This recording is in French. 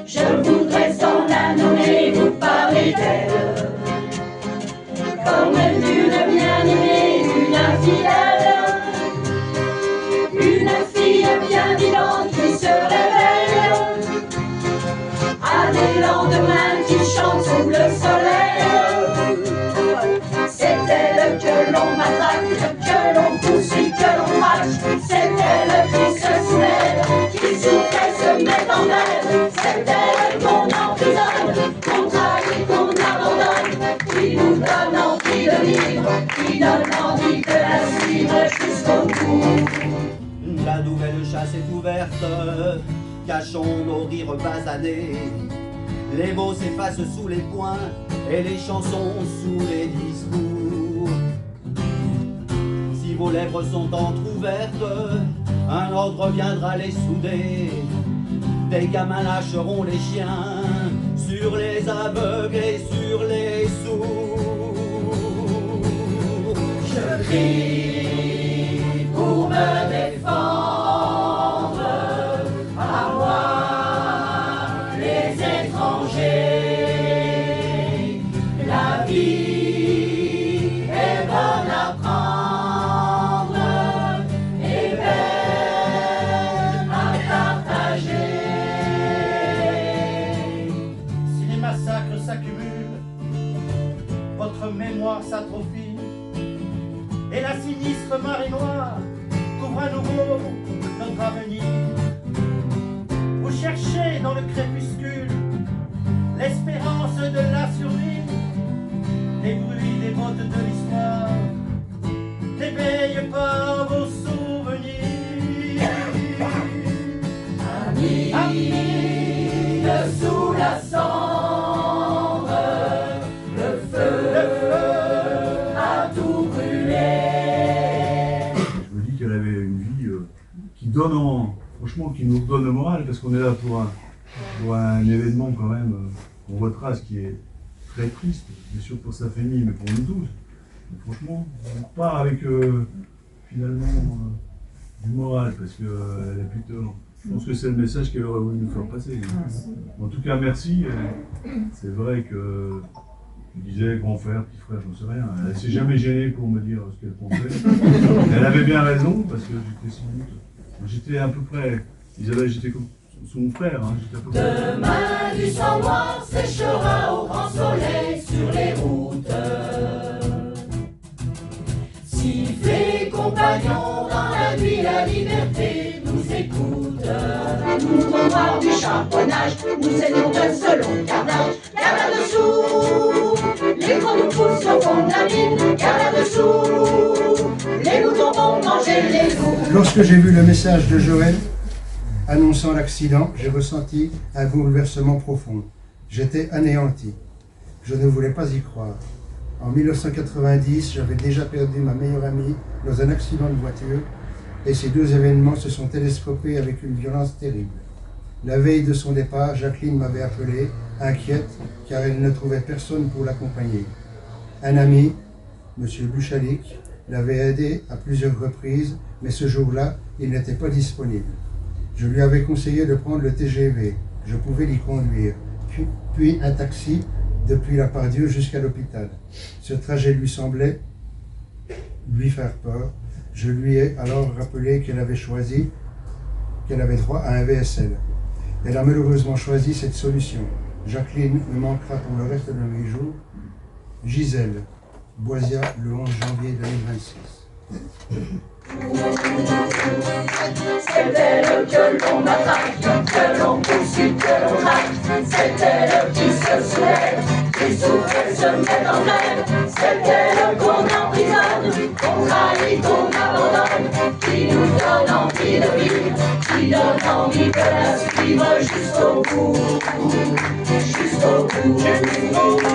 Je voudrais sans la nommer vous parler d'elle, comme d'une bien-aimée, d'une infidèle, une fille bien vivante qui se réveille à des lendemains qui chantent sous le soleil. C'est elle que l'on matraque, que l'on poursuit, que l'on marche. C'est elle qui se soulève, qui souffre et se met en grève. C'est elle qu'on emprisonne, qu'on trahit, qu'on abandonne, qui nous donne envie de vivre, qui donne envie de la suivre jusqu'au bout. La nouvelle chasse est ouverte, cachons nos rires basanés. Les mots s'effacent sous les poings et les chansons sous les discours. Si vos lèvres sont entr'ouvertes, un ordre viendra les souder. Des gamins lâcheront les chiens sur les aveugles et sur les sourds. Je crie pour me défendre, à moi les étrangers. La vie est bonne à prendre et belle à partager. Si les massacres s'accumulent, votre mémoire s'atrophie, et la sinistre marée noire couvre à nouveau notre avenir. Vous cherchez dans le crépuscule l'espérance de la survie. Les bruits des mottes de l'histoire n'éveillent pas vos souvenirs. Amis, sous la cendre, le feu a tout brûlé. Je me dis qu'elle avait une vie qui donne franchement, qui nous redonne le moral, parce qu'on est là pour un événement quand même, on retrace qui est très triste, bien sûr pour sa famille, mais pour nous tous. Donc, franchement, on repart avec finalement du moral, parce qu'elle a plus tort. Je pense que c'est le message qu'elle aurait voulu nous faire passer. En tout cas, merci. C'est vrai que tu disais grand frère, petit frère, j'en sais rien. Elle ne s'est jamais gênée pour me dire ce qu'elle pensait. Elle avait bien raison, parce que j'étais sans doute. J'étais à peu près. Isabelle, j'étais comme son frère. Hein, j'étais à peu près. Demain, du sang noir séchera au grand soleil sur les routes. Sifflez, compagnons, dans la nuit, la liberté nous écoute. Nous voir du charbonnage, nous aidons de ce long carnage. Car là-dessous, les gros nous poussent au fond de la mine. Car là-dessous, les moutons vont manger les loups. Lorsque j'ai vu le message de Joël annonçant l'accident, j'ai ressenti un bouleversement profond. J'étais anéanti. Je ne voulais pas y croire. En 1990, j'avais déjà perdu ma meilleure amie dans un accident de voiture et ces deux événements se sont télescopés avec une violence terrible. La veille de son départ, Jacqueline m'avait appelé, inquiète, car elle ne trouvait personne pour l'accompagner. Un ami, M. Buchalik, l'avait aidé à plusieurs reprises, mais ce jour-là, il n'était pas disponible. Je lui avais conseillé de prendre le TGV, je pouvais l'y conduire, puis un taxi depuis la Pardieu jusqu'à l'hôpital. Ce trajet lui semblait lui faire peur. Je lui ai alors rappelé qu'elle avait droit à un VSL. Elle a malheureusement choisi cette solution. Jacqueline me manquera pour le reste de mes jours. Gisèle, Boisia, le 11 janvier 2026. C'est elle que l'on matraque, que l'on poursuit, que l'on traque. C'est elle qui se soulève, qui souffre et se met en grève. C'est elle qu'on emprisonne, qu'on trahit, qu'on abandonne, qui nous donne envie de vivre, qui donne envie de la suivre jusqu'au bout, jusqu'au bout.